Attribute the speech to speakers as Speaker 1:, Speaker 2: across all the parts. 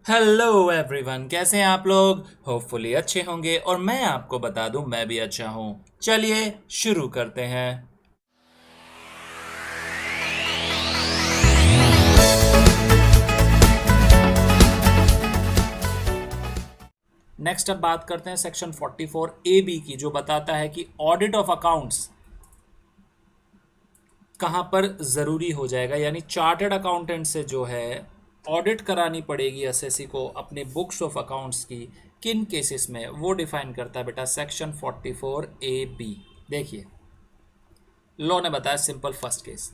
Speaker 1: Hello everyone, कैसे हैं आप लोग। होपफुली अच्छे होंगे और मैं आपको बता दूं मैं भी अच्छा हूं। चलिए शुरू करते हैं। नेक्स्ट अब बात करते हैं सेक्शन 44 AB की, जो बताता है कि ऑडिट ऑफ अकाउंट्स कहाँ पर ज़रूरी हो जाएगा। यानी चार्टर्ड अकाउंटेंट से जो है ऑडिट करानी पड़ेगी एसएससी को अपने बुक्स ऑफ अकाउंट्स की, किन केसेस में, वो डिफाइन करता है बेटा सेक्शन 44 AB। देखिए, लॉ ने बताया सिंपल फर्स्ट केस,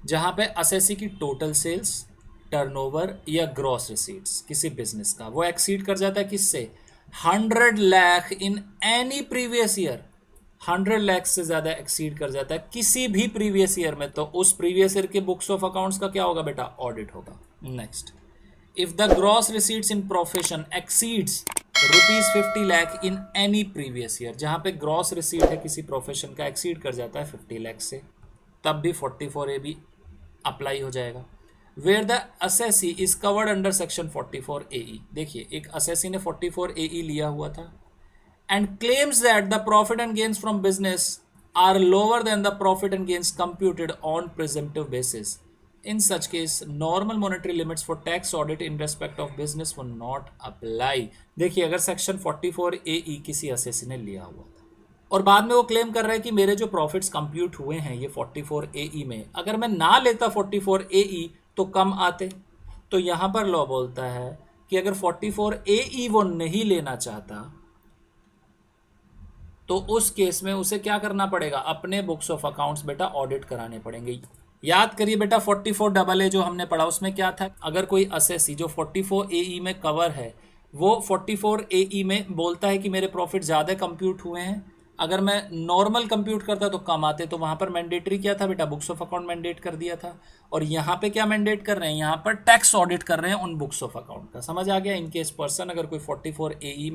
Speaker 1: जहां पे एसएससी की टोटल सेल्स, टर्नओवर या ग्रॉस रिसीट्स किसी बिजनेस का वो एक्सीड कर जाता है किससे, 100 lakh in any previous year. 100 lakh से ज्यादा एक्सीड कर जाता है किसी भी प्रीवियस ईयर में, तो उस प्रीवियस ईयर के बुक्स ऑफ अकाउंट्स का क्या होगा बेटा, ऑडिट होगा। Next, if the gross receipts in profession exceeds ₹50 lakh in any previous year, जहां पे ग्रॉस रिसीट है किसी प्रोफेशन का एक्सीड कर जाता है 50 लाख से, तब भी 44 AB अप्लाई हो जाएगा। Where the assessee is covered under section 44 AE। देखिए, एक असेसी ने 44 AE लिया हुआ था and claims that the profit and gains from business are lower than the profit and gains computed on presumptive basis. In such case, normal monetary limits for tax audit in respect of business will not apply. देखिए, अगर section 44 AE किसी assessee ने लिया हुआ था और बाद में वो क्लेम कर रहा है कि मेरे जो प्रॉफिट्स कंप्यूट हुए हैं ये 44 AE में, अगर मैं ना लेता 44 AE तो कम आते, तो यहां पर लॉ बोलता है कि अगर 44 AE वो नहीं लेना चाहता तो उस केस में उसे क्या करना पड़ेगा, अपने बुक्स ऑफ अकाउंट्स बेटा ऑडिट कराने पड़ेंगे। याद करिए बेटा, 44 AA जो हमने पढ़ा उसमें क्या था, अगर कोई असेसी जो 44 AE में कवर है वो 44 AE में बोलता है कि मेरे प्रॉफिट ज़्यादा कंप्यूट हुए हैं, अगर मैं नॉर्मल कंप्यूट करता तो कम आते, तो वहाँ पर मैंडेटरी क्या था बेटा, बुक्स ऑफ अकाउंट मैंडेट कर दिया था। और यहाँ पे क्या मैंडेट कर रहे हैं, यहाँ पर टैक्स ऑडिट कर रहे हैं उन बुक्स ऑफ अकाउंट का। समझ आ गया। इन केस पर्सन अगर कोई 44 AE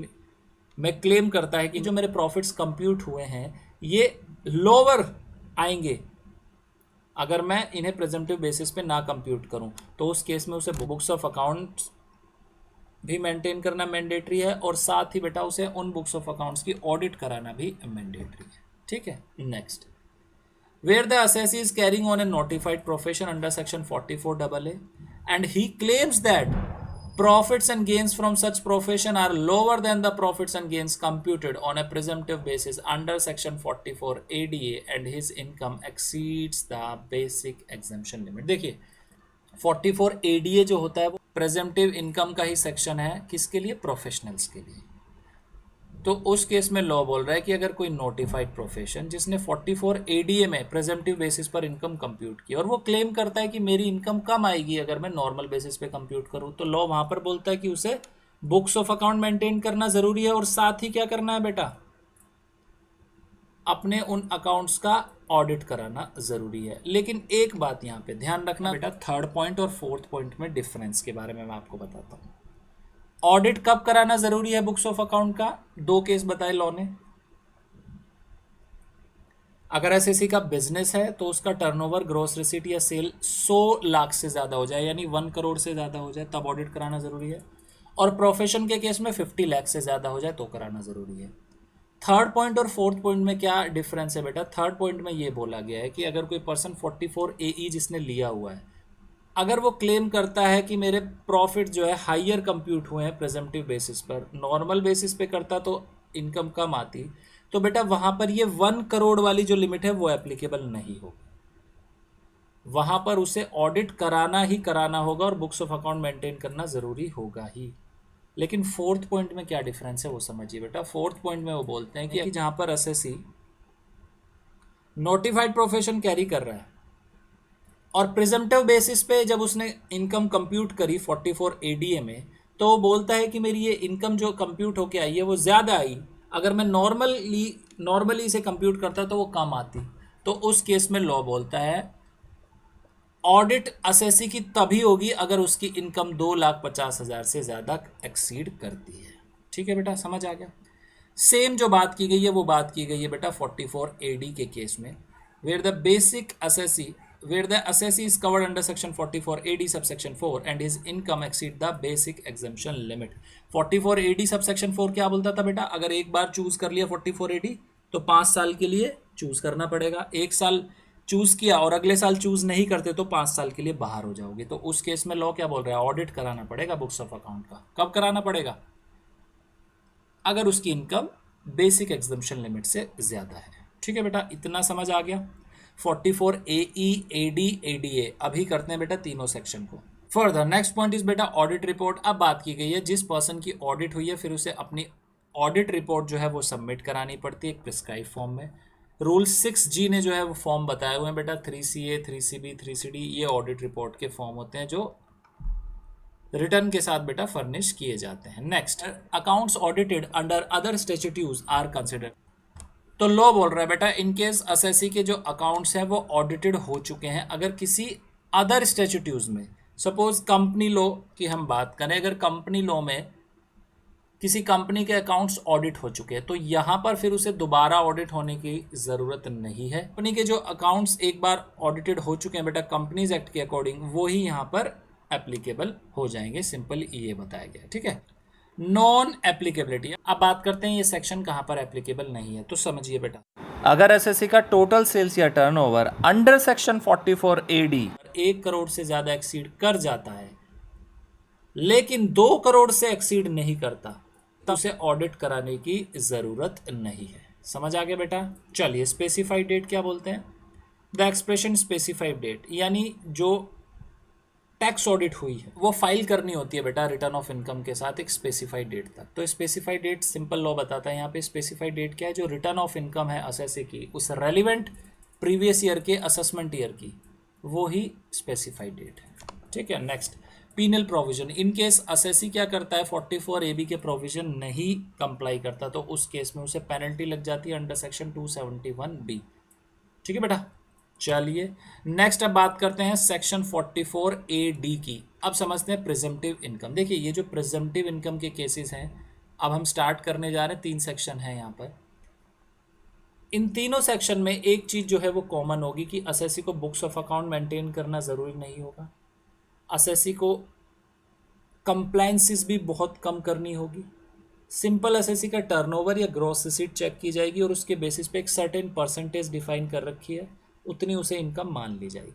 Speaker 1: में क्लेम करता है कि जो मेरे प्रॉफिट्स कंप्यूट हुए हैं ये लोअर आएंगे अगर मैं इन्हें प्रेजेंटिव बेसिस पे ना कंप्यूट करूं, तो उस केस में उसे बुक्स ऑफ अकाउंट्स भी मेंटेन करना मैंडेटरी है और साथ ही बेटा उसे उन बुक्स ऑफ अकाउंट्स की ऑडिट कराना भी मैंडेटरी है। ठीक है। Next, where the assessee is carrying on a notified profession under section 44 AA and he claims that profits and gains from such profession are lower than the profits and gains computed on a presumptive basis under section 44 ADA and his income exceeds the basic exemption limit। देखिए, 44 ADA जो होता है वो प्रेजेंटिव income का ही section है, किसके लिए, professionals के लिए। तो उस केस में लॉ बोल रहा है कि अगर कोई नोटिफाइड प्रोफेशन जिसने 44 ADA में प्रेजेंटिव बेसिस पर इनकम कंप्यूट की और वो क्लेम करता है कि मेरी इनकम कम आएगी अगर मैं नॉर्मल बेसिस पे कंप्यूट करूं, तो लॉ वहां पर बोलता है कि उसे बुक्स ऑफ अकाउंट मेंटेन करना जरूरी है और साथ ही क्या करना है बेटा, अपने उन अकाउंट्स का ऑडिट कराना जरूरी है। लेकिन एक बात यहां पे ध्यान रखना बेटा, थर्ड पॉइंट और फोर्थ पॉइंट में डिफरेंस के बारे में मैं आपको बताता हूं। ऑडिट कब कराना जरूरी है बुक्स ऑफ अकाउंट का, दो केस बताए लॉ ने। अगर एसएससी का बिजनेस है तो उसका टर्नओवर, ग्रॉस रिसीट या सेल 100 लाख से ज़्यादा हो जाए, यानी 1 करोड़ से ज़्यादा हो जाए, तब ऑडिट कराना ज़रूरी है। और प्रोफेशन के केस में 50 लाख से ज़्यादा हो जाए तो कराना ज़रूरी है। थर्ड पॉइंट और फोर्थ पॉइंट में क्या डिफरेंस है बेटा, थर्ड पॉइंट में ये बोला गया है कि अगर कोई पर्सन 44 AE जिसने लिया हुआ है, अगर वो क्लेम करता है कि मेरे प्रॉफिट जो है हाइयर कंप्यूट हुए हैं प्रेजेंटिव बेसिस पर, नॉर्मल बेसिस पे करता तो इनकम कम आती, तो बेटा वहां पर ये 1 करोड़ वाली जो लिमिट है वो एप्लीकेबल नहीं होगी। वहां पर उसे ऑडिट कराना ही कराना होगा और बुक्स ऑफ अकाउंट मेंटेन करना जरूरी होगा ही। लेकिन फोर्थ पॉइंट में क्या डिफरेंस है वो समझिए बेटा। फोर्थ पॉइंट में वो बोलते हैं कि जहां पर एसएससी नोटिफाइड प्रोफेशन कैरी कर रहा है और प्रिजम्पटिव बेसिस पे जब उसने इनकम कंप्यूट करी 44 ADA में, तो वो बोलता है कि मेरी ये इनकम जो कंप्यूट होके आई है वो ज़्यादा आई, अगर मैं नॉर्मली इसे कंप्यूट करता तो वो कम आती। तो उस केस में लॉ बोलता है ऑडिट असेसी की तभी होगी अगर उसकी इनकम 2,50,000 से ज़्यादा एक्सीड करती है। ठीक है बेटा, समझ आ गया। सेम जो बात की गई है वो बात की गई है बेटा 44 AD के केस में, where the basic assessee where the assessee is covered under section 44AD subsection 4 and his income exceed the basic exemption limit. 44AD subsection 4 क्या बोलता था बेटा, अगर एक बार चूज कर लिया 44AD तो 5 साल के लिए चूज करना पड़ेगा, एक साल चूज किया और अगले साल चूज नहीं करते तो 5 साल के लिए बाहर हो जाओगे। तो उस केस में लॉ क्या बोल रहा है, ऑडिट कराना पड़ेगा बुक्स ऑफ अकाउंट का। कब कराना पड़ेगा, अगर उसकी इनकम बेसिक एग्जम्पशन लिमिट से ज्यादा है। ठीक है बेटा, इतना समझ आ गया। 44 AE AD ADA अभी करते हैं बेटा तीनों सेक्शन को। फर्दर नेक्स्ट पॉइंट इज बेटा ऑडिट रिपोर्ट। अब बात की गई है जिस पर्सन की ऑडिट हुई है फिर उसे अपनी ऑडिट रिपोर्ट जो है वो सबमिट करानी पड़ती है एक प्रिस्क्राइब फॉर्म में। रूल 6G ने जो है वो फॉर्म बताए हुए हैं बेटा, 3CA 3CB 3CD ये ऑडिट रिपोर्ट के फॉर्म होते हैं जो रिटर्न के साथ बेटा फर्निश किए जाते हैं। Next, accounts audited under other statutes are considered. तो लॉ बोल रहा है बेटा इन केस असेसी के जो अकाउंट्स हैं वो ऑडिटेड हो चुके हैं अगर किसी अदर स्टैट्यूट्स में, सपोज कंपनी लॉ की हम बात करें, अगर कंपनी लॉ में किसी कंपनी के अकाउंट्स ऑडिट हो चुके हैं तो यहाँ पर फिर उसे दोबारा ऑडिट होने की ज़रूरत नहीं है। कंपनी के जो अकाउंट्स एक बार ऑडिटेड हो चुके हैं बेटा कंपनीज एक्ट के अकॉर्डिंग वो ही यहाँ पर एप्लीकेबल हो जाएंगे, सिंपल ये बताया गया। ठीक है, नॉन एप्लीकेबिलिटी। अब बात करते हैं ये सेक्शन कहाँ पर एप्लीकेबल नहीं है, तो समझिए बेटा, अगर एसएससी का टोटल सेल्स या turnover under section 44AD 1 crore से ज़्यादा एक्सीड कर जाता है लेकिन 2 करोड़ से एक्सीड नहीं करता तो उसे ऑडिट कराने की ज़रूरत नहीं है। समझ आ गया बेटा। चलिए, स्पेसिफाइड डेट क्या बोलते हैं, द एक्सप्रेशन स्पेसिफाइड डेट, यानी जो टैक्स ऑडिट हुई है वो फाइल करनी होती है बेटा रिटर्न ऑफ इनकम के साथ एक स्पेसिफाइड डेट तक। तो स्पेसिफाइड डेट सिंपल लॉ बताता है यहाँ पे। स्पेसिफाइड डेट क्या है, जो रिटर्न ऑफ इनकम है असेसी की उस रेलिवेंट प्रीवियस ईयर के असेसमेंट ईयर की, वो ही स्पेसिफाइड डेट है। ठीक है, next, penal provision. In case assessee क्या करता है 44AB के प्रोविजन नहीं कंप्लाई करता तो उस केस में उसे पेनल्टी लग जाती है अंडर सेक्शन 271B। ठीक है बेटा, चलिए नेक्स्ट अब बात करते हैं सेक्शन 44AD की। अब समझते हैं प्रिजम्पटिव इनकम। देखिए ये जो प्रिजम्पटिव इनकम के केसेस हैं अब हम स्टार्ट करने जा रहे हैं, 3 सेक्शन हैं यहाँ पर। इन तीनों सेक्शन में एक चीज़ जो है वो कॉमन होगी कि असेसी को बुक्स ऑफ अकाउंट मेंटेन करना ज़रूरी नहीं होगा, असेसी को कंप्लायंसेस भी बहुत कम करनी होगी। सिंपल असेसी का टर्नओवर या ग्रॉस रिसीट चेक की जाएगी और उसके बेसिस पे एक सर्टेन परसेंटेज डिफाइन कर रखी है, उतनी उसे इनकम मान ली जाएगी।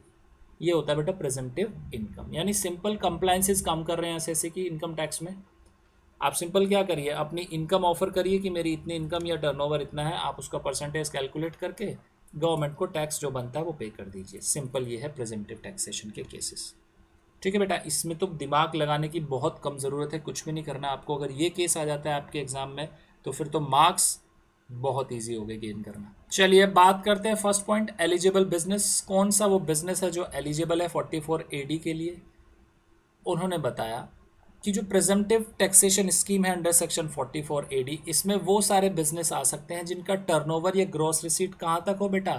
Speaker 1: ये होता है बेटा प्रेजेंटिव इनकम, यानी सिंपल कंप्लायंसेस काम कर रहे हैं असेसी की इनकम टैक्स में। आप सिंपल क्या करिए, अपनी इनकम ऑफर करिए कि मेरी इतनी इनकम या टर्नओवर इतना है, आप उसका परसेंटेज कैलकुलेट करके गवर्नमेंट को टैक्स जो बनता है वो पे कर दीजिए। सिंपल ये है प्रेजेंटिव टैक्सेशन के केसेस। ठीक है बेटा, इसमें तो दिमाग लगाने की बहुत कम ज़रूरत है, कुछ भी नहीं करना आपको। अगर ये केस आ जाता है आपके एग्जाम में तो फिर तो मार्क्स बहुत इजी हो गए गेन करना। चलिए बात करते हैं फर्स्ट पॉइंट, एलिजिबल बिजनेस। कौन सा वो बिजनेस है जो एलिजिबल है 44AD के लिए। उन्होंने बताया कि जो प्रेजेंटिव टैक्सेशन स्कीम है अंडर सेक्शन 44AD, इसमें वो सारे बिजनेस आ सकते हैं जिनका टर्नओवर या ग्रॉस रिसीट कहाँ तक हो बेटा,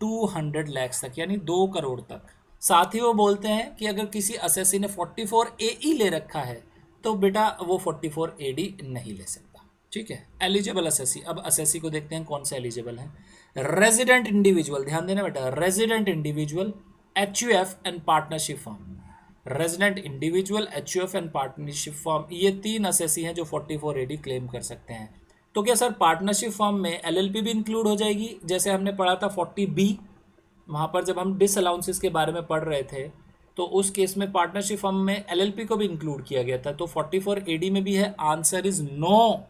Speaker 1: 200 लाख तक, यानी 2 करोड़ तक। साथ ही वो बोलते हैं कि अगर किसी असेसी ने 44AE ले रखा है तो बेटा वो 44AD नहीं ले सकता। ठीक है, एलिजिबल असेसी। अब असेसी को देखते हैं कौन से एलिजिबल हैं। रेजिडेंट इंडिविजुअल, ध्यान देना बेटा, resident individual, HUF and partnership firm. Resident individual, HUF and partnership firm, ये 3 असेसी हैं जो 44AD क्लेम कर सकते हैं। तो क्या सर पार्टनरशिप फर्म में LLP भी इंक्लूड हो जाएगी, जैसे हमने पढ़ा था 40B, वहाँ पर जब हम डिसअलाउंसेस के बारे में पढ़ रहे थे तो उस केस में पार्टनरशिप फर्म में LLP को भी इंक्लूड किया गया था। तो 44AD में भी है, आंसर इज नो।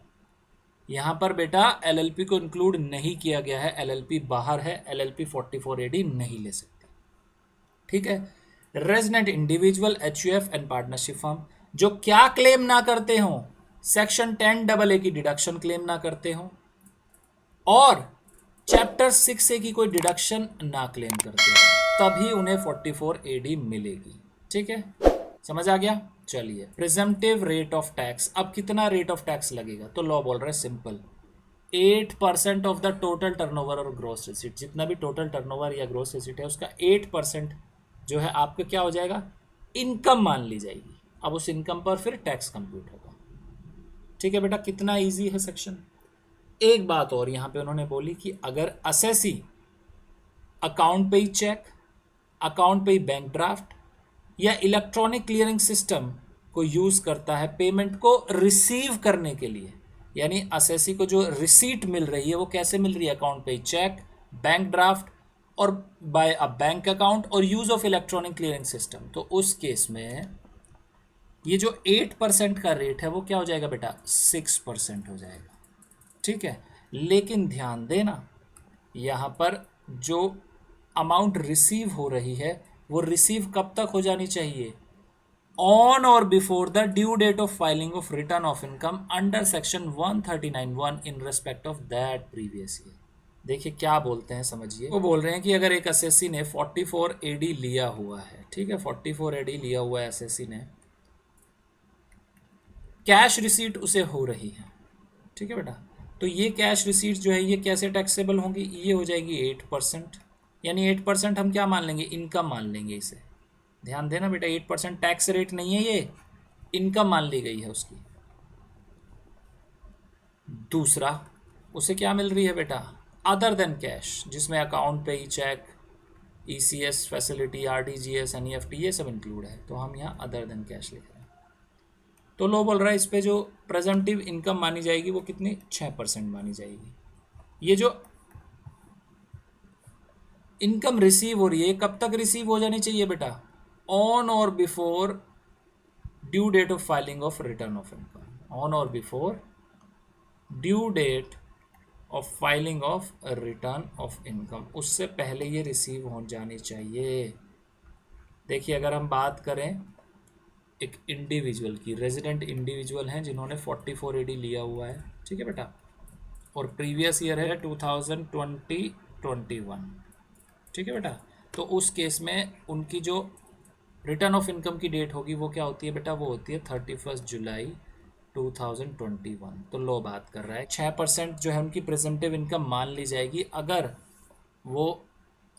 Speaker 1: यहाँ पर बेटा LLP को इंक्लूड नहीं किया गया है, LLP बाहर है, LLP 44AD नहीं ले सकती। ठीक है, resident individual, HUF and partnership firm जो क्या क्लेम ना करते हो, सेक्शन 10AA की डिडक्शन क्लेम ना करते हो और चैप्टर 6A की कोई डिडक्शन ना क्लेम करते हो, तभी उन्हें 44AD मिलेगी। ठीक है, समझ आ गया। चलिए, प्रिजम्पटिव रेट ऑफ टैक्स। अब कितना रेट ऑफ टैक्स लगेगा, तो लॉ बोल रहा है simple 8% of the total turnover और ग्रॉस रिसीट। जितना भी टोटल टर्नओवर या ग्रॉस रिसीट है उसका 8% जो है आपका क्या हो जाएगा, इनकम मान ली जाएगी। अब उस इनकम पर फिर टैक्स कंप्यूट होगा। ठीक है बेटा, कितना ईजी है सेक्शन। एक बात और यहाँ पे उन्होंने बोली कि अगर असेसी अकाउंट पे ही चेक, अकाउंट पे बैंक ड्राफ्ट या इलेक्ट्रॉनिक क्लियरिंग सिस्टम को यूज करता है पेमेंट को रिसीव करने के लिए। यानी असेसी को जो रिसीट मिल रही है वो कैसे मिल रही है, अकाउंट पे चेक, बैंक ड्राफ्ट और बाय अ बैंक अकाउंट और use of electronic clearing system. तो उस केस में ये जो 8% का रेट है वो क्या हो जाएगा बेटा, 6% हो जाएगा। ठीक है, लेकिन ध्यान देना यहाँ पर जो अमाउंट रिसीव हो रही है वो रिसीव कब तक हो जानी चाहिए, ऑन और before the due date of filing of return of income under section 139(1) in respect of that previous year. देखिए क्या बोलते हैं, समझिए। वो बोल रहे हैं कि अगर एक एसएससी ने 44 एडी लिया हुआ है, ठीक है, 44 एडी लिया हुआ है एसएससी ने, कैश रिसीट उसे हो रही है, ठीक है बेटा, तो ये कैश रिसीट जो है ये कैसे टैक्सेबल होंगी, ये हो जाएगी 8%। यानी 8% हम क्या मान लेंगे, इनकम मान लेंगे इसे। ध्यान देना बेटा, 8% टैक्स रेट नहीं है, ये इनकम मान ली गई है उसकी। दूसरा, उसे क्या मिल रही है बेटा, अदर देन कैश, जिसमें अकाउंट पे ही cheque, ECS facility, RTGS, NEFT ये सब इंक्लूड है। तो हम यहाँ अदर देन कैश लिख रहे हैं। तो लो बोल रहा है इस पे जो प्रेजेंटिव इनकम मानी जाएगी वो कितनी, 6% मानी जाएगी। ये जो इनकम रिसीव हो रही है कब तक रिसीव हो जानी चाहिए बेटा, ऑन और before due date of filing of return of income, on और before due date of filing of return of income, उससे पहले ये रिसीव हो जानी चाहिए। देखिए अगर हम बात करें एक इंडिविजुअल की, रेजिडेंट इंडिविजुअल हैं जिन्होंने 44 एडी लिया हुआ है, ठीक है बेटा, और प्रीवियस ईयर है 2020-21, ठीक है बेटा, तो उस केस में उनकी जो रिटर्न ऑफ इनकम की डेट होगी वो क्या होती है बेटा, वो होती है 31 जुलाई 2021। तो लो बात कर रहा है 6% जो है उनकी प्रेजेंटिव इनकम मान ली जाएगी अगर वो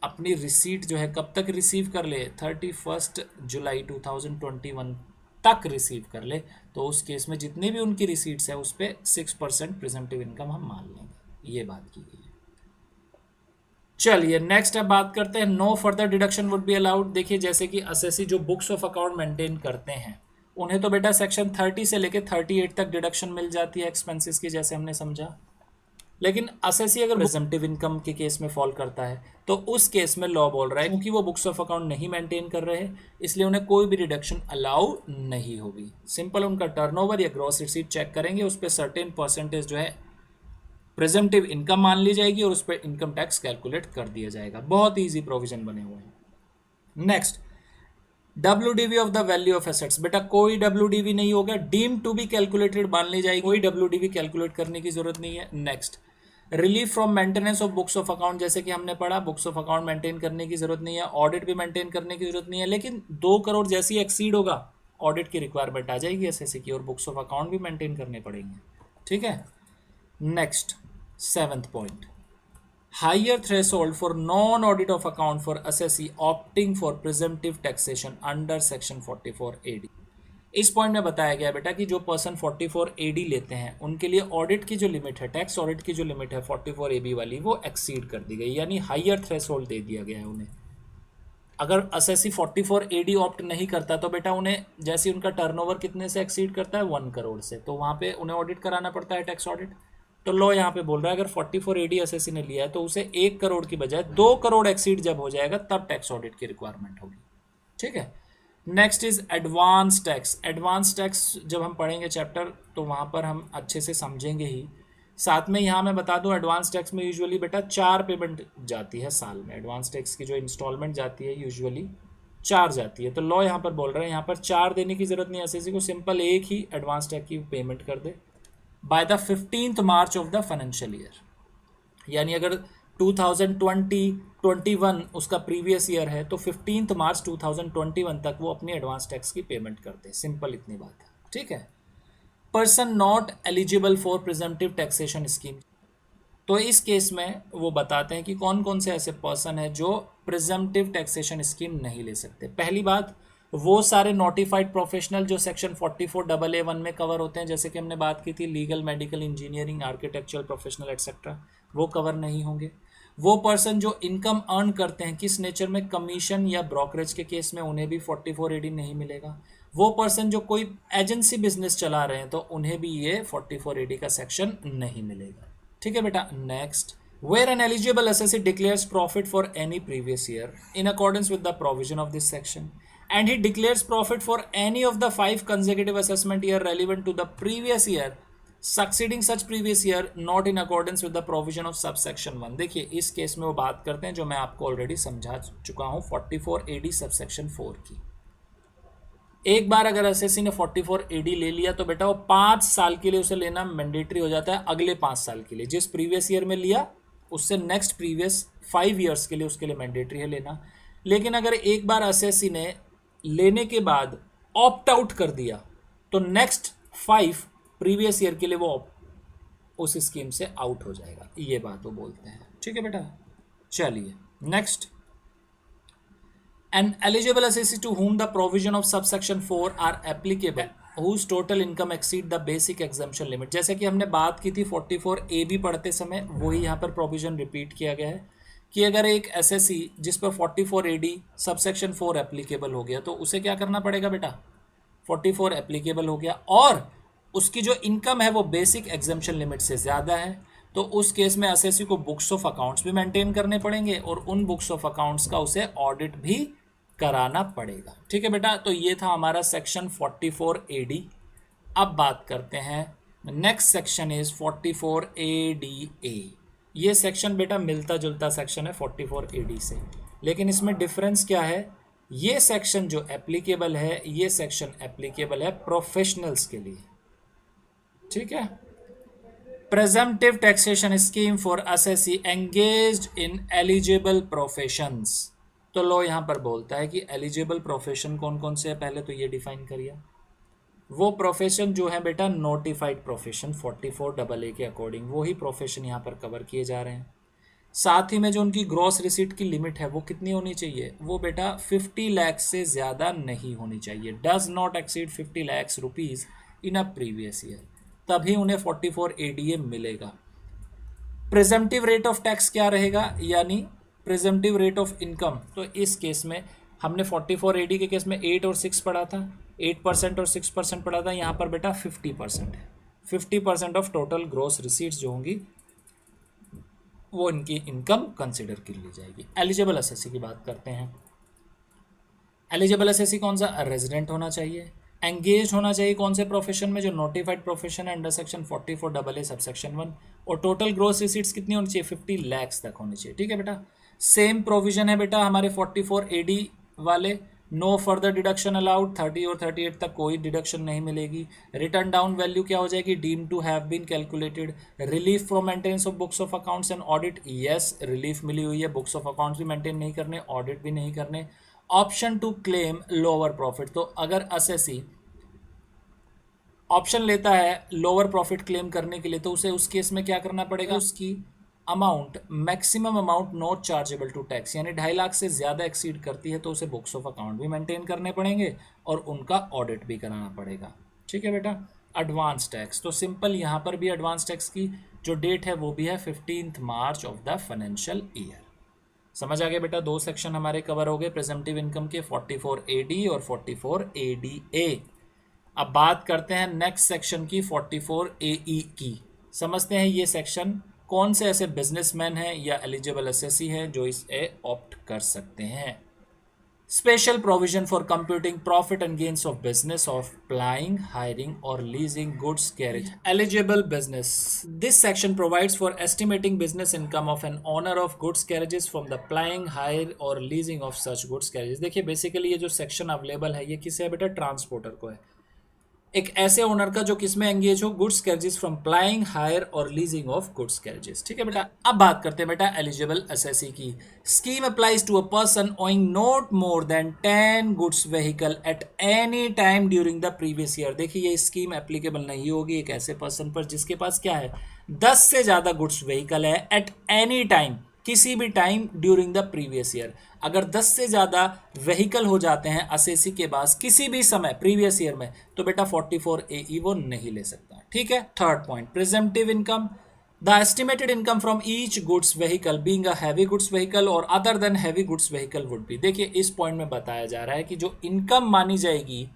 Speaker 1: अपनी रिसीट जो है कब तक रिसीव कर ले, 31 जुलाई 2021 तक रिसीव कर ले। तो उस केस में जितनी भी उनकी रिसीट्स है उस पर 6% प्रेजेंटिव इनकम हम मान लेंगे, ये बात की गई है। चलिए नेक्स्ट अब बात करते हैं, no further deduction would be allowed. देखिए जैसे कि असेसी जो बुक्स ऑफ अकाउंट मेंटेन करते हैं उन्हें तो बेटा सेक्शन 30 से लेके 38 तक डिडक्शन मिल जाती है एक्सपेंसेस की, जैसे हमने समझा। लेकिन असेसी अगर प्रेजेंटिव इनकम के केस में फॉल करता है तो उस केस में लॉ बोल रहा है क्योंकि वो बुक्स ऑफ अकाउंट नहीं मेंटेन कर रहे हैं इसलिए उन्हें कोई भी डिडक्शन अलाउ नहीं होगी। सिंपल उनका टर्नओवर या ग्रॉस रिसीट चेक करेंगे, उस पर सर्टेन परसेंटेज जो है प्रेजेंटिव इनकम मान ली जाएगी और उस पर इनकम टैक्स कैलकुलेट कर दिया जाएगा। बहुत ईजी प्रोविजन बने हुए हैं। Next, WDV of the value of assets. बेटा कोई WDV नहीं होगा, डीम टू बी कैलकुलेटेड मान ली जाएगी, कोई WDV कैलकुलेट करने की जरूरत नहीं है। Next, relief from maintenance of books of account, जैसे कि हमने पढ़ा बुक्स ऑफ अकाउंट मेंटेन करने की जरूरत नहीं है, ऑडिट भी मेंटेन करने की जरूरत नहीं है, लेकिन 2 करोड़ जैसी एक्सीड होगा ऑडिट की रिक्वायरमेंट आ जाएगी एसएससी की और बुक्स ऑफ अकाउंट भी मेंटेन करने पड़ेंगे, ठीक है। Next 7th point, higher threshold for non-audit of account for assessee opting for presumptive taxation under section 44 AD। इस पॉइंट में बताया गया बेटा कि जो पर्सन 44 AD लेते हैं उनके लिए ऑडिट की जो लिमिट है, टैक्स ऑडिट की जो लिमिट है 44 AB वाली, वो एक्सीड कर दी गई, यानी हायर थ्रेशोल्ड दे दिया गया है उन्हें। अगर असेसी 44 AD ऑप्ट नहीं करता तो बेटा उन्हें जैसे उनका टर्नओवर कितने से एक्सीड करता है, 1 करोड़ से, तो वहाँ पे उन्हें ऑडिट कराना पड़ता है, टैक्स ऑडिट। तो लॉ यहाँ पे बोल रहा है अगर 44 AD एसएससी ने लिया है तो उसे 1 करोड़ की बजाय 2 करोड़ एक्सीड जब हो जाएगा तब टैक्स ऑडिट की रिक्वायरमेंट होगी, ठीक है। Next is advance tax. Advance tax जब हम पढ़ेंगे चैप्टर तो वहाँ पर हम अच्छे से समझेंगे ही। साथ में यहाँ मैं बता दूँ एडवांस टैक्स में यूजुअली बेटा 4 पेमेंट जाती है साल में। एडवांस टैक्स की जो इंस्टॉलमेंट जाती है यूजुअली 4 जाती है। तो लॉ यहाँ पर बोल रहे हैं यहाँ पर 4 देने की जरूरत नहीं है एसएससी को, सिंपल एक ही एडवांस टैक्स की पेमेंट कर दे by the 15th March of the financial year. यानी अगर 2020-21 उसका प्रीवियस ईयर है तो 15th मार्च 2021 तक वो अपनी एडवांस टैक्स की पेमेंट करते हैं, सिंपल इतनी बात है, ठीक है। Person not eligible for presumptive taxation scheme, तो इस केस में वो बताते हैं कि कौन कौन से ऐसे पर्सन है जो प्रिजम्पटिव टैक्सेशन स्कीम नहीं ले सकते। पहली बात, वो सारे नोटिफाइड प्रोफेशनल जो सेक्शन 44AA1 में कवर होते हैं, जैसे कि हमने बात की थी legal, medical, engineering, architectural professional etcetera, वो कवर नहीं होंगे। वो पर्सन जो इनकम अर्न करते हैं किस नेचर में, कमीशन या ब्रोकरेज के केस में, उन्हें भी 44AD नहीं मिलेगा। वो पर्सन जो कोई एजेंसी बिजनेस चला रहे हैं तो उन्हें भी ये 44AD का सेक्शन नहीं मिलेगा। ठीक है बेटा। Next, where an eligible assessee declares profit for any previous year in accordance with the provision of this section and he declares profit for any of the 5 consecutive assessment year relevant to the previous year succeeding such previous year not in accordance with the provision of subsection 1। देखिए इस case में वो बात करते हैं जो मैं आपको ऑलरेडी समझा चुका हूँ 44AD सबसेक्शन 4 की। एक बार अगर एसएससी ने 44AD ले लिया तो बेटा वो 5 साल के लिए उसे लेना मैंडेटरी हो जाता है, अगले 5 साल के लिए। जिस प्रीवियस ईयर में लिया उससे नेक्स्ट प्रीवियस 5 ईयर्स के लिए उसके लिए मैंडेटरी है लेना। लेकिन अगर एक बार एसएससी ने लेने के बाद ऑप्ट आउट कर दिया तो नेक्स्ट 5 प्रीवियस ईयर के लिए वो उस स्कीम से आउट हो जाएगा, ये बात वो बोलते हैं। ठीक है बेटा। चलिए next, an eligible assessee to whom the provision of subsection 4 are applicable whose total income exceed the basic exemption limit। जैसे कि हमने बात की थी 44AB पढ़ते समय, वही यहाँ पर प्रोविजन रिपीट किया गया है कि अगर एक एसएससी जिस पर 44AD सबसेक्शन 4 एप्लीकेबल हो गया तो उसे क्या करना पड़ेगा बेटा, 44 एप्लीकेबल हो गया और उसकी जो इनकम है वो बेसिक एग्जम्पशन लिमिट से ज़्यादा है, तो उस केस में एसएससी को बुक्स ऑफ अकाउंट्स भी मेंटेन करने पड़ेंगे और उन बुक्स ऑफ अकाउंट्स का उसे ऑडिट भी कराना पड़ेगा। ठीक है बेटा। तो ये था हमारा सेक्शन 44AD। अब बात करते हैं नेक्स्ट सेक्शन इज 44ADA। ये सेक्शन बेटा मिलता जुलता सेक्शन है 44AD से, लेकिन इसमें डिफरेंस क्या है, ये सेक्शन जो एप्लीकेबल है, ये सेक्शन एप्लीकेबल है प्रोफेशनल्स के लिए। ठीक है। Presumptive taxation scheme for assessee engaged in eligible professions. तो लो यहाँ पर बोलता है कि एलिजिबल प्रोफेशन कौन कौन से है, पहले तो ये डिफाइन करिए। वो प्रोफेशन जो है बेटा नोटिफाइड प्रोफेशन 44AA के अकॉर्डिंग, वो ही प्रोफेशन यहाँ पर कवर किए जा रहे हैं। साथ ही में जो उनकी ग्रॉस रिसीट की लिमिट है वो कितनी होनी चाहिए, वो बेटा 50 लाख से ज़्यादा नहीं होनी चाहिए, does not exceed 50 lakh rupees in a previous year, तभी उन्हें 44ADA मिलेगा। प्रिजम्पटिव रेट ऑफ टैक्स क्या रहेगा, यानी प्रिजम्पटिव रेट ऑफ इनकम। तो इस केस में हमने 44AD के केस में 8 और 6 पढ़ा था, 8% और 6% पढ़ा था, यहाँ पर बेटा 50% है। 50% ऑफ टोटल ग्रॉस रिसीट्स जो होंगी वो इनकी इनकम कंसिडर कर ली जाएगी। एलिजिबल एसएससी की बात करते हैं। एलिजिबल एसएससी कौन सा, रेजिडेंट होना चाहिए, एंगेज होना चाहिए कौन से प्रोफेशन में, जो नोटिफाइड प्रोफेशन है अंडर सेक्शन 44AA सबसेक्शन 1, और टोटल ग्रॉस रिसीट्स कितनी होनी चाहिए, 50 लाख तक होनी चाहिए। ठीक है बेटा। सेम प्रोविजन है बेटा हमारे 44AD वाले, नो फर्दर डिडक्शन अलाउड, 30 और 38 तक कोई डिडक्शन नहीं मिलेगी। रिटर्न डाउन वैल्यू क्या हो जाएगी, deem to have been calculated. Relief from maintenance of books of accounts and audit, yes relief मिली हुई है, बुक्स ऑफ अकाउंट्स भी मेंटेन नहीं करने, ऑडिट भी नहीं करने। Option to claim lower profit, तो अगर एसएससी ऑप्शन लेता है लोअर प्रॉफिट क्लेम करने के लिए तो उसे उस केस में क्या करना पड़ेगा, उसकी amount maximum amount not chargeable to tax, यानी 2.5 लाख से ज़्यादा एक्सीड करती है तो उसे बुक्स ऑफ अकाउंट भी मेंटेन करने पड़ेंगे और उनका ऑडिट भी कराना पड़ेगा। ठीक है बेटा। एडवांस टैक्स, तो सिंपल यहाँ पर भी एडवांस टैक्स की जो डेट है वो भी है 15 मार्च ऑफ द फाइनेंशियल ईयर। समझ आ गया बेटा। 2 सेक्शन हमारे कवर हो गए प्रेजम्पटिव इनकम के, 44AD और 44ADA। अब बात करते हैं नेक्स्ट सेक्शन की 44AE की। समझते हैं ये सेक्शन कौन से ऐसे बिजनेसमैन हैं या एलिजिबल एसएससी हैं जो इसे ऑप्ट कर सकते हैं। Special provision for computing profit and gains of business of plying, hiring or leasing goods carriage. Eligible business, this section provides for estimating business income of an owner of goods carriages from the plying, higher और leasing of such goods carriages. देखिए basically ये जो section available है ये किसे है बेटा, transporter को है, एक ऐसे ओनर का जो किसमें एंगेज हो, goods carriages from plying, higher और लीजिंग ऑफ गुड्स कैरेजेस। ठीक है बेटा। अब बात करते हैं बेटा एलिजिबल एसएससी की। Scheme applies to a person owing not more than 10 goods vehicle at any time during the previous year. देखिए ये स्कीम एप्लीकेबल नहीं होगी एक ऐसे पर्सन पर जिसके पास क्या है, 10 से ज़्यादा गुड्स व्हीकल है एट एनी टाइम, किसी भी time during the previous year. अगर 10 से ज़्यादा व्हीकल हो जाते हैं एसएससी के पास किसी भी समय प्रीवियस ईयर में तो बेटा 44AE वो नहीं ले सकता। ठीक है। Third point, presumptive income, the estimated income from each goods vehicle being a heavy goods vehicle or other than heavy goods vehicle would be. देखिए इस पॉइंट में बताया जा रहा है कि जो इनकम मानी जाएगी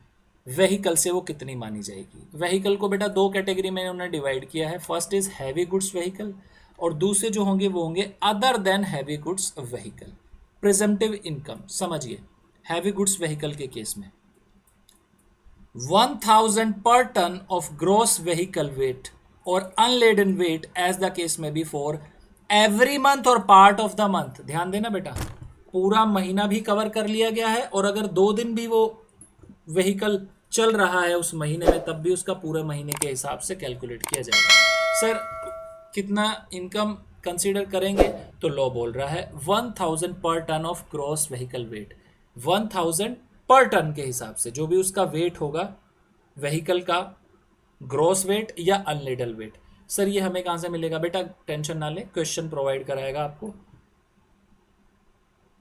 Speaker 1: व्हीकल से वो कितनी मानी जाएगी। व्हीकल को बेटा दो कैटेगरी में उन्होंने डिवाइड किया है, first is heavy goods vehicle और दूसरे जो होंगे वो होंगे other than heavy goods vehicle. Presumptive income समझिए, हैवी गुड्स व्हीकल के केस में 1000 per ton of gross vehicle weight or unladen weight as the case may be for every month or part of the month। ध्यान देना बेटा, पूरा महीना भी cover कर लिया गया है और अगर 2 दिन भी वो व्हीकल चल रहा है उस महीने में तब भी उसका पूरे महीने के हिसाब से कैलकुलेट किया जाएगा। सर कितना इनकम कंसीडर करेंगे, तो लॉ बोल रहा है 1000 per ton of gross vehicle weight. 1000 per ton के हिसाब से जो भी उसका वेट होगा व्हीकल का, ग्रॉस वेट या अनलेडल वेट। सर ये हमें कहाँ से मिलेगा, बेटा टेंशन ना ले, क्वेश्चन प्रोवाइड कराएगा आपको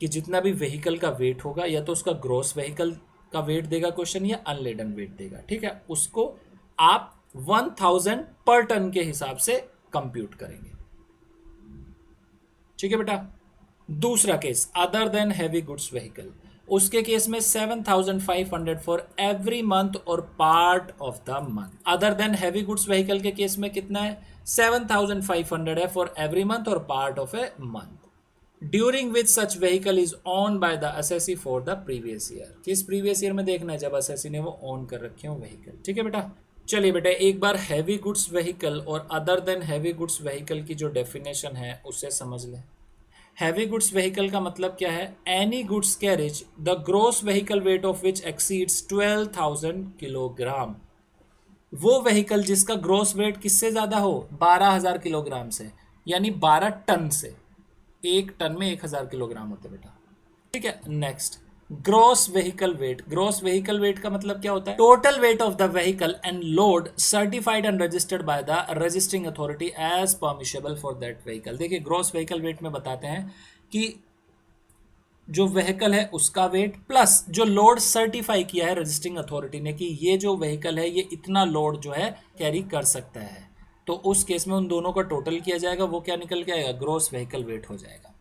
Speaker 1: कि जितना भी व्हीकल का वेट होगा या तो उसका ग्रॉस व्हीकल का वेट देगा क्वेश्चन या अनलेडन वेट देगा, ठीक है, उसको आप 1000 पर टन के हिसाब से कंप्यूट करेंगे। ठीक है बेटा। दूसरा case other than heavy goods vehicle, उसके केस में 7500 फॉर एवरी मंथ और part of the month. Other than heavy goods vehicle के केस में कितना है, 7500 है फॉर एवरी मंथ और part of a month during which such vehicle is on by the assessee for the previous year. किस previous year में देखना है, जब असेसी ने वो ऑन कर रखे हो व्हीकल। ठीक है बेटा। चलिए बेटा एक बार heavy goods vehicle or other than heavy goods vehicle की जो डेफिनेशन है उसे समझ लें। हैवी गुड्स व्हीकल का मतलब क्या है, any goods carriage the gross vehicle weight of which exceeds 12,000 kilogram. वो व्हीकल जिसका ग्रॉस वेट किससे ज्यादा हो, 12,000 किलोग्राम से, यानी 12 टन से। एक टन में 1000 किलोग्राम होते बेटा। ठीक है। Next gross vehicle weight. Gross vehicle weight का मतलब क्या होता है, total weight of the vehicle and load certified and registered by the registering authority as permissible for that vehicle. देखिए ग्रॉस व्हीकल वेट में बताते हैं कि जो व्हीकल है उसका वेट प्लस जो लोड सर्टिफाई किया है रजिस्टरिंग अथॉरिटी ने कि ये जो व्हीकल है ये इतना लोड जो है कैरी कर सकता है, तो उस केस में उन दोनों का टोटल किया जाएगा, वो क्या निकल के आएगा, ग्रॉस व्हीकल वेट हो जाएगा।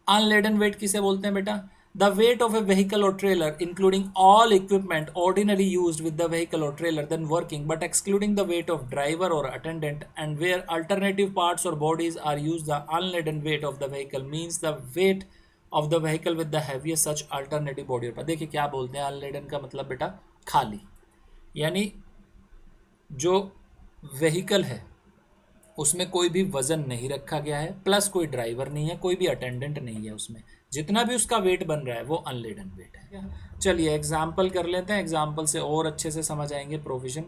Speaker 1: अनलेडन वेट किसे बोलते हैं बेटा, the weight of a vehicle or trailer including all equipment ordinary used with the vehicle or trailer then working but excluding the weight of driver or attendant and where alternative parts or bodies are used the unladen weight of the vehicle means the weight of the vehicle with the heaviest such alternative body. देखिए क्या बोलते हैं, unladen का मतलब बेटा खाली, यानी जो व्हीकल है उसमें कोई भी वजन नहीं रखा गया है, प्लस कोई ड्राइवर नहीं है, कोई भी अटेंडेंट नहीं है, उसमें जितना भी उसका वेट बन रहा है वो अनलेडन वेट है। चलिए एग्जाम्पल कर लेते हैं, एग्जाम्पल से और अच्छे से समझ आएंगे provision.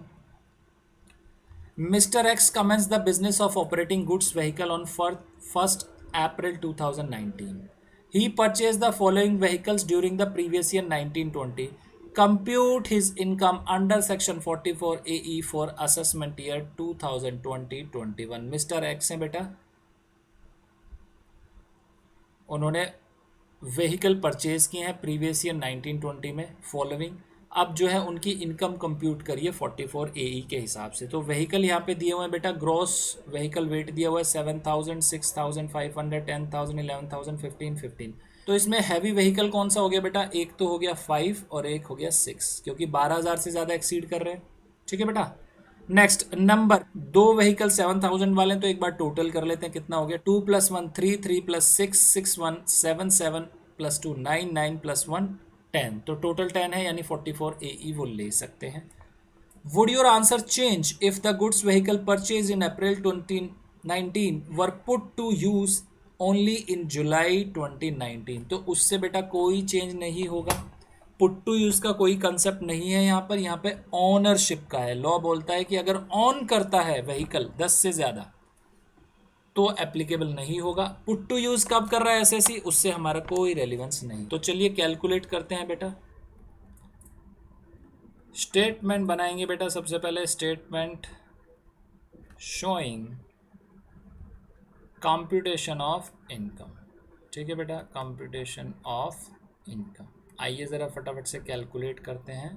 Speaker 1: Mister X commences the business of operating goods vehicle on 1 April 2019. He purchased the following vehicles during the previous year 1920. Compute his income under section 44 AE for assessment year 2020-21. Mister x हैं बेटा, उन्होंने vehicle purchase किए हैं previous year 1920 में following. अब जो है उनकी इनकम कंप्यूट करिए 44 AE के हिसाब से। तो व्हीकल यहाँ पे दिए हुए हैं बेटा, ग्रॉस व्हीकल वेट दिया हुआ है 7,000, 6,500, 10,000, 11,000, 15,15। तो इसमें हैवी व्हीकल कौन सा हो गया बेटा, एक तो हो गया 5 और एक हो गया 6, क्योंकि 12,000 से ज़्यादा एक्सीड कर रहे हैं। ठीक है बेटा। नेक्स्ट नंबर, दो व्हीकल 7,000 वाले हैं तो एक बार टोटल कर लेते हैं, कितना हो गया, 2 + 1 3, 3 + 6 6 1 7 7 + 2 9 9 + 1 10, तो टोटल 10 है, यानी 44 AE वो ले सकते हैं। Would your answer change if the goods vehicle purchase in April 2019 were put to use only in July 2019? तो उससे बेटा कोई चेंज नहीं होगा, पुट टू यूज का कोई कंसेप्ट नहीं है यहाँ पर। यहाँ पे ऑनरशिप का है। लॉ बोलता है कि अगर ऑन करता है व्हीकल 10 से ज्यादा तो एप्लीकेबल नहीं होगा। पुट टू यूज कब कर रहा है एसएससी, उससे हमारा कोई रेलिवेंस नहीं। तो चलिए कैलकुलेट करते हैं बेटा, स्टेटमेंट बनाएंगे बेटा। सबसे पहले statement showing computation of income. ठीक है बेटा, कंप्यूटेशन ऑफ इनकम। आइए ज़रा फटाफट से कैलकुलेट करते हैं।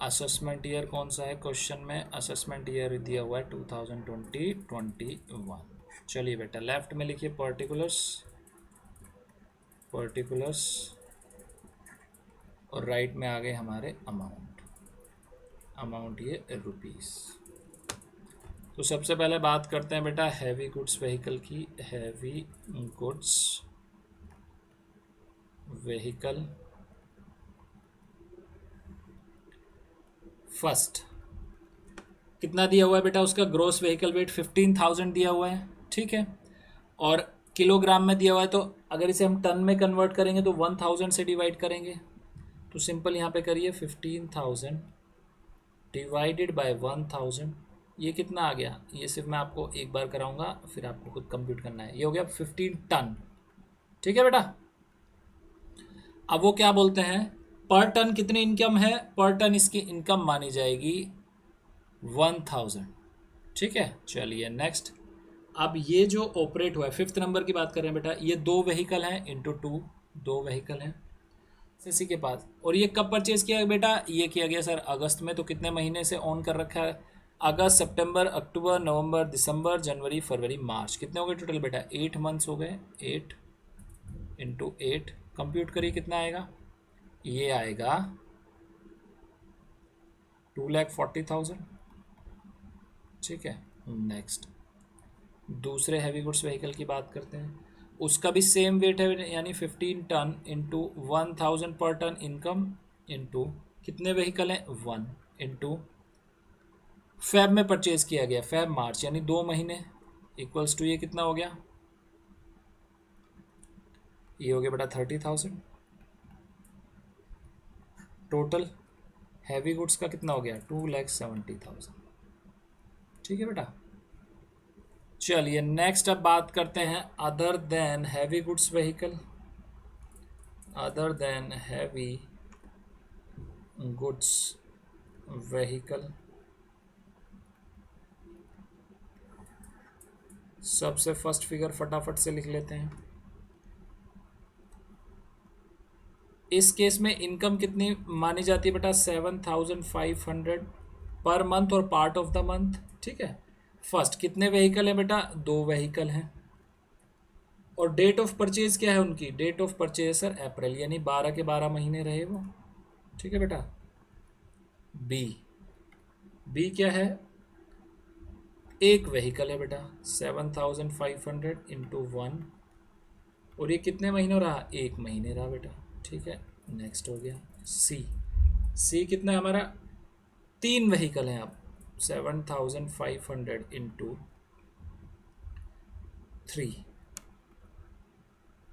Speaker 1: असेसमेंट ईयर कौन सा है क्वेश्चन में? असेसमेंट ईयर दिया हुआ है 2020-21। चलिए बेटा लेफ्ट में लिखिए पर्टिकुलर्स, पर्टिकुलर्स, और राइट में आ गए हमारे अमाउंट, अमाउंट ये रुपीस। तो सबसे पहले बात करते हैं बेटा हैवी गुड्स व्हीकल की। हैवी गुड्स व्हीकल फर्स्ट कितना दिया हुआ है बेटा? उसका ग्रोस व्हीकल वेट 15,000 दिया हुआ है, ठीक है, और किलोग्राम में दिया हुआ है। तो अगर इसे हम टन में कन्वर्ट करेंगे तो 1000 से डिवाइड करेंगे। तो सिंपल यहाँ पे करिए 15,000 डिवाइडेड बाय 1000, ये कितना आ गया? ये सिर्फ मैं आपको एक बार कराऊंगा, फिर आपको खुद कंप्यूट करना है। ये हो गया 15 टन, ठीक है बेटा। अब वो क्या बोलते हैं, पर टन कितनी इनकम है? पर टन इसकी इनकम मानी जाएगी 1000, ठीक है। चलिए नेक्स्ट, अब ये जो ऑपरेट हुआ है, फिफ्थ नंबर की बात कर रहे हैं बेटा, ये 2 व्हीकल हैं इंटू 2, 2 व्हीकल हैं एसएससी के पास। और ये कब परचेज किया है बेटा? ये किया गया सर अगस्त में। तो कितने महीने से ऑन कर रखा है? अगस्त, सितंबर, अक्टूबर, नवंबर, दिसंबर, जनवरी, फरवरी, मार्च। कितने हो गए टोटल बेटा? 8 मंथ्स हो गए। 8 इंटू 8 कंप्यूट करिए कितना आएगा? ये आएगा 2,40,000, ठीक है। नेक्स्ट दूसरे हैवी गुड्स व्हीकल की बात करते हैं। उसका भी सेम वेट है, यानी 15 ton into 1000 per ton income into कितने व्हीकल हैं? 1 इंटू फेब में परचेज किया गया, फेब मार्च, यानी 2 महीने, इक्वल्स टू ये कितना हो गया? ये हो गया बेटा 30,000। टोटल हैवी गुड्स का कितना हो गया? 2,70,000, ठीक है बेटा। चलिए नेक्स्ट अब बात करते हैं other than heavy goods vehicle. Other than heavy goods vehicle, सबसे फर्स्ट फिगर फटाफट से लिख लेते हैं। इस केस में इनकम कितनी मानी जाती है बेटा? 7,500 पर मंथ और पार्ट ऑफ द मंथ, ठीक है। फर्स्ट कितने व्हीकल है बेटा? 2 व्हीकल हैं। और डेट ऑफ परचेज क्या है उनकी? डेट ऑफ परचेज सर अप्रैल, यानी 12 के 12 महीने रहे वो, ठीक है बेटा। बी क्या है? एक व्हीकल है बेटा, 7,500 इंटू 1, और ये कितने महीनों रहा? 1 महीने रहा बेटा, ठीक है। नेक्स्ट हो गया सी कितना है हमारा? 3 व्हीकल हैं अब, 7,500 इंटू 3,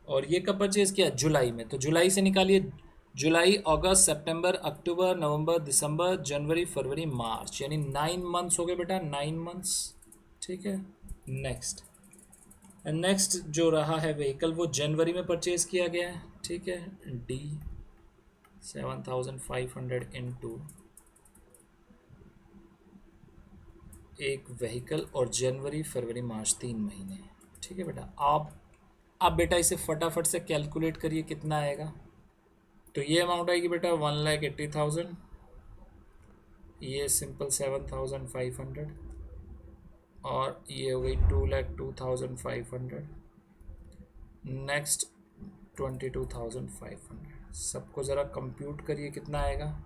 Speaker 1: और ये कब परचेज किया? जुलाई में। तो जुलाई से निकालिए, जुलाई, अगस्त, सितंबर, अक्टूबर, नवंबर, दिसंबर, जनवरी, फरवरी, मार्च, यानी 9 मंथ्स हो गए बेटा, 9 मंथ्स, ठीक है। नेक्स्ट जो रहा है व्हीकल वो जनवरी में परचेज किया गया है, ठीक है। डी 7,500 इंटू एक व्हीकल, और जनवरी, फरवरी, मार्च 3 महीने, ठीक है बेटा। आप बेटा इसे फटाफट से कैलकुलेट करिए कितना आएगा। तो ये अमाउंट आएगी बेटा 1,80,000, ये सिंपल 7,500, और ये हो गई 2,02,500, नेक्स्ट 22,500। सबको ज़रा कंप्यूट करिए कितना आएगा।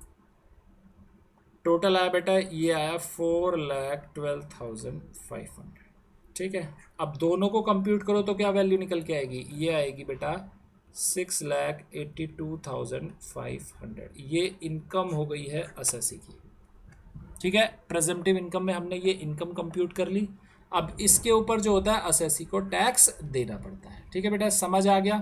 Speaker 1: टोटल आया बेटा, ये आया 4,12,500, ठीक है। अब दोनों को कंप्यूट करो तो क्या वैल्यू निकल के आएगी? ये आएगी बेटा 6,82,500। ये इनकम हो गई है एसएससी की, ठीक है। प्रेजेंटिव इनकम में हमने ये इनकम कंप्यूट कर ली। अब इसके ऊपर जो होता है एसएससी को टैक्स देना पड़ता है, ठीक है बेटा। समझ आ गया?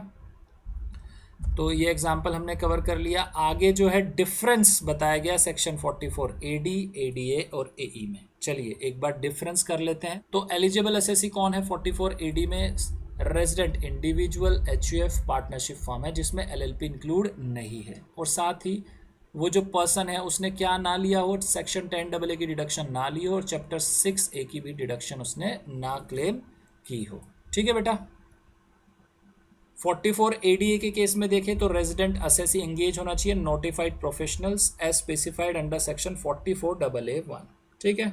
Speaker 1: तो ये एग्जाम्पल हमने कवर कर लिया। आगे जो है डिफरेंस बताया गया सेक्शन 44 एडी, एडीए और एई में। चलिए एक बार डिफरेंस कर लेते हैं। तो एलिजिबल एसएससी कौन है 44 एडी में? Resident individual HUF partnership firm है जिसमें एलएलपी इंक्लूड नहीं है, और साथ ही वो जो पर्सन है उसने क्या ना लिया हो? सेक्शन 10AA की डिडक्शन ना ली हो, और चैप्टर 6A की भी डिडक्शन उसने ना क्लेम की हो, ठीक है बेटा। 44 एडीए के केस में देखें तो रेजिडेंट असेसी एंगेज होना चाहिए notified professionals as specified under section 44AA1, ठीक है।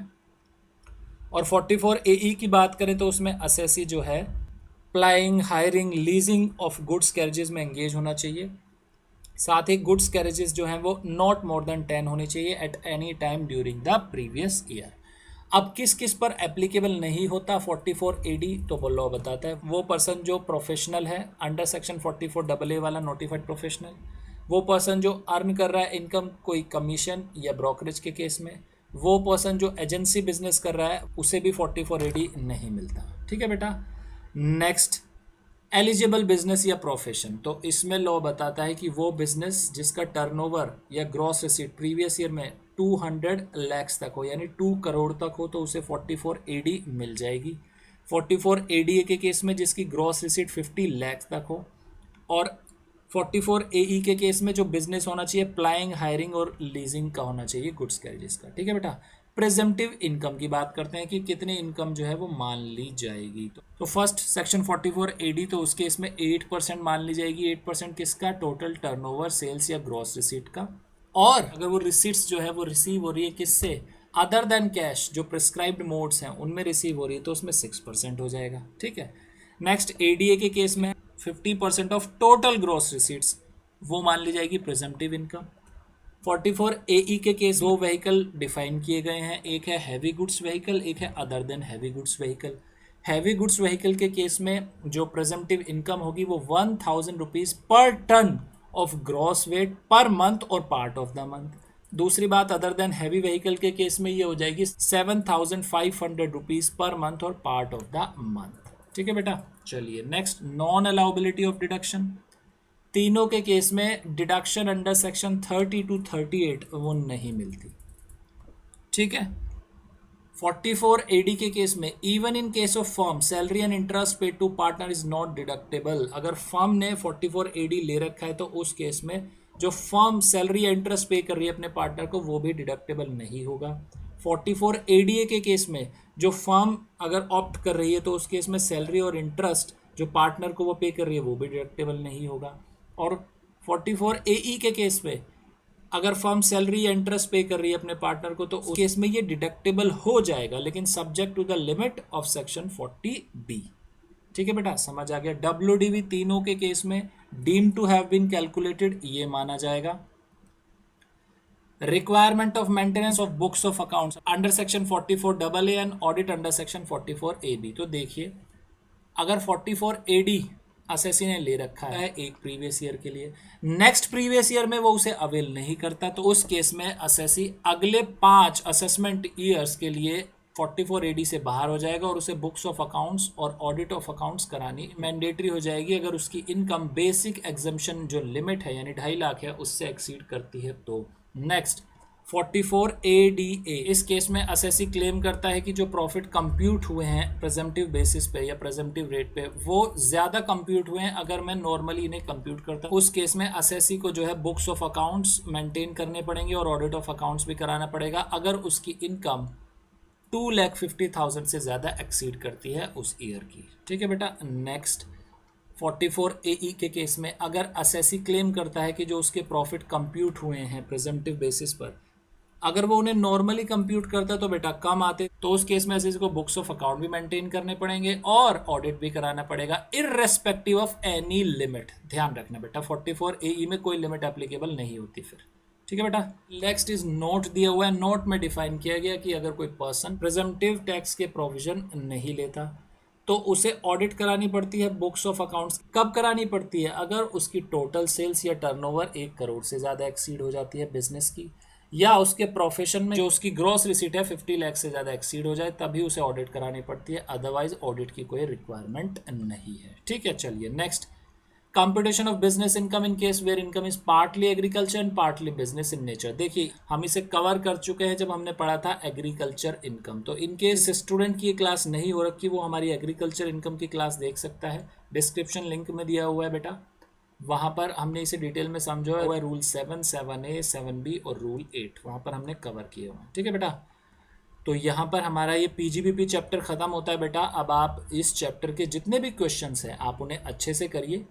Speaker 1: और 44 एई की बात करें तो उसमें असेसी जो है plying, hiring, leasing of goods carriages में एंगेज होना चाहिए। साथ ही गुड्स कैरेजेस जो हैं वो नॉट मोर देन 10 होनी चाहिए eight any time during the previous year. अब किस किस पर एप्लीकेबल नहीं होता 44 एडी, तो वो लॉ बताता है वो पर्सन जो प्रोफेशनल है अंडर सेक्शन 44 AA वाला नोटिफाइड प्रोफेशनल, वो पर्सन जो अर्न कर रहा है इनकम कोई कमीशन या ब्रोकरेज के केस में, वो पर्सन जो एजेंसी बिजनेस कर रहा है उसे भी 44 एडी नहीं मिलता, ठीक है बेटा। नेक्स्ट, एलिजिबल बिजनेस या प्रोफेशन, तो इसमें लॉ बताता है कि वो बिजनेस जिसका टर्नओवर या ग्रॉस रिसीट प्रीवियस ईयर में 200 लाख तक हो, यानी 2 करोड़ तक हो, तो उसे 44 एडी मिल जाएगी। 44 एडीए के केस में जिसकी ग्रॉस रिसीट 50 लाख तक हो, और 44 एई के केस में जो बिजनेस होना चाहिए प्लाइंग, हायरिंग और लीजिंग का होना चाहिए गुड्स कैरेजेस का, ठीक है बेटा। प्रेजेंटिव इनकम की बात करते हैं कि कितनी इनकम जो है वो मान ली जाएगी। तो फर्स्ट सेक्शन 44 एडी, तो उसके इसमें 8% मान ली जाएगी। 8% किसका? टोटल टर्नओवर, सेल्स या ग्रॉस रिसीट का। और अगर वो रिसीट्स जो है वो रिसीव हो रही है किससे? अदर देन कैश, जो प्रिस्क्राइब्ड मोड्स हैं उनमें रिसीव हो रही है, तो उसमें 6% हो जाएगा, ठीक है। नेक्स्ट, एडीए के केस में 50% ऑफ टोटल ग्रॉस रिसीट्स, वो मान ली जाएगी प्रेजेंटिव इनकम। 44 एई के केस दो व्हीकल डिफाइन किए गए हैं, एक है हैवी गुड्स व्हीकल, एक है other than heavy goods vehicle. Heavy goods vehicle के केस में जो प्रेजेंटिव इनकम होगी वो 1000 rupees per ton of gross weight per month और पार्ट ऑफ द मंथ। दूसरी बात, अदर देन हैवी व्हीकल के केस में ये हो जाएगी 7500 रुपीज़ पर मंथ और पार्ट ऑफ द मंथ, ठीक है बेटा। चलिए नेक्स्ट, नॉन अलाउबिलिटी ऑफ डिडक्शन। तीनों के केस में डिडक्शन अंडर सेक्शन 30 to 38 वो नहीं मिलती, ठीक है। 44 एडी के केस में even in case of firm salary and interest paid to partner is not deductible. अगर फर्म ने 44 एडी ले रखा है तो उस केस में जो फर्म सैलरी या इंटरेस्ट पे कर रही है अपने पार्टनर को वो भी डिडक्टेबल नहीं होगा। 44 एडीए के केस में जो फर्म अगर ऑप्ट कर रही है तो उस केस में सैलरी और इंटरेस्ट जो पार्टनर को वो पे कर रही है वो भी डिडक्टेबल नहीं होगा। और 44 एई के केस में अगर फर्म सैलरी या इंटरेस्ट पे कर रही है अपने पार्टनर को तो उस केस में ये डिडक्टेबल हो जाएगा, लेकिन subject to the limit of section 40B, ठीक है बेटा, समझ आ गया। WDV तीनों के केस में deem to have been calculated ये माना जाएगा। Requirement of maintenance of books of accounts under section 44AA and audit under section 44AB। तो देखिए, अगर 44 एडी असेसी ने ले रखा है एक प्रीवियस ईयर के लिए, नेक्स्ट प्रीवियस ईयर में वो उसे अवेल नहीं करता, तो उस केस में असेसी अगले 5 असेसमेंट ईयर्स के लिए 44 एडी से बाहर हो जाएगा और उसे बुक्स ऑफ अकाउंट्स और ऑडिट ऑफ अकाउंट्स करानी मैंडेटरी हो जाएगी अगर उसकी इनकम बेसिक एग्जम्पशन जो लिमिट है यानी 2.5 लाख है उससे एक्सीड करती है तो। नेक्स्ट, 44 ADA, इस केस में असेसी क्लेम करता है कि जो प्रॉफिट कंप्यूट हुए हैं प्रेजेंटिव बेसिस पे या प्रेजेंटिव रेट पे वो ज़्यादा कंप्यूट हुए हैं अगर मैं नॉर्मली इन्हें कंप्यूट करता हूँ। उस केस में असेसी को जो है बुक्स ऑफ अकाउंट्स मेंटेन करने पड़ेंगे और ऑडिट ऑफ अकाउंट्स भी कराना पड़ेगा अगर उसकी इनकम 2,50,000 से ज़्यादा एक्सीड करती है उस ईयर की, ठीक है बेटा। नेक्स्ट, 44 AE के केस में अगर असेसी क्लेम करता है कि जो उसके प्रॉफिट कंप्यूट हुए हैं प्रेजेंटिव बेसिस पर अगर वो उन्हें नॉर्मली कंप्यूट करता तो बेटा कम आते, तो उस केस में असेसी को बुक्स ऑफ अकाउंट भी मेंटेन करने पड़ेंगे और ऑडिट भी कराना पड़ेगा इररेस्पेक्टिव ऑफ एनी लिमिट। ध्यान रखना बेटा 44 AE में कोई लिमिट एप्लीकेबल नहीं होती फिर, ठीक है बेटा। नेक्स्ट इज नोट दिया हुआ है, नोट में डिफाइन किया गया कि अगर कोई पर्सन प्रेजेंटिव टैक्स के प्रोविजन नहीं लेता तो उसे ऑडिट करानी पड़ती है बुक्स ऑफ अकाउंट्स। कब करानी पड़ती है? अगर उसकी टोटल सेल्स या टर्नओवर 1 करोड़ से ज़्यादा एक्सीड हो जाती है बिजनेस की, या उसके प्रोफेशन में जो उसकी ग्रॉस रिसीट है 50 लाख से ज़्यादा एक्सीड हो जाए तभी उसे ऑडिट करानी पड़ती है, अदरवाइज ऑडिट की कोई रिक्वायरमेंट नहीं है, ठीक है। चलिए next, computation of business income in case where income is partly agriculture and partly business in nature. देखिए हम इसे कवर कर चुके हैं जब हमने पढ़ा था एग्रीकल्चर इनकम, तो इन केस स्टूडेंट की क्लास नहीं हो रखी वो हमारी एग्रीकल्चर इनकम की क्लास देख सकता है, डिस्क्रिप्शन लिंक में दिया हुआ है बेटा, वहाँ पर हमने इसे डिटेल में समझा हुआ है। रूल 7, 7A, 7B और रूल 8 वहाँ पर हमने कवर किए हुए हैं, ठीक है बेटा। तो यहाँ पर हमारा ये PGBP चैप्टर ख़त्म होता है बेटा। अब आप इस चैप्टर के जितने भी क्वेश्चंस हैं आप उन्हें अच्छे से करिए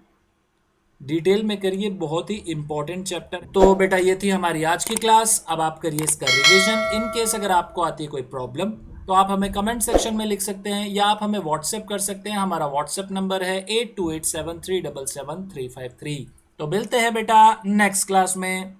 Speaker 1: डिटेल में करिए, बहुत ही इंपॉर्टेंट चैप्टर। तो बेटा ये थी हमारी आज की क्लास। अब आप करिए इसका रिवीजन। इन केस अगर आपको आती है कोई प्रॉब्लम तो आप हमें कमेंट सेक्शन में लिख सकते हैं या आप हमें व्हाट्सएप कर सकते हैं। हमारा व्हाट्सएप नंबर है 8287377353। तो मिलते हैं बेटा नेक्स्ट क्लास में।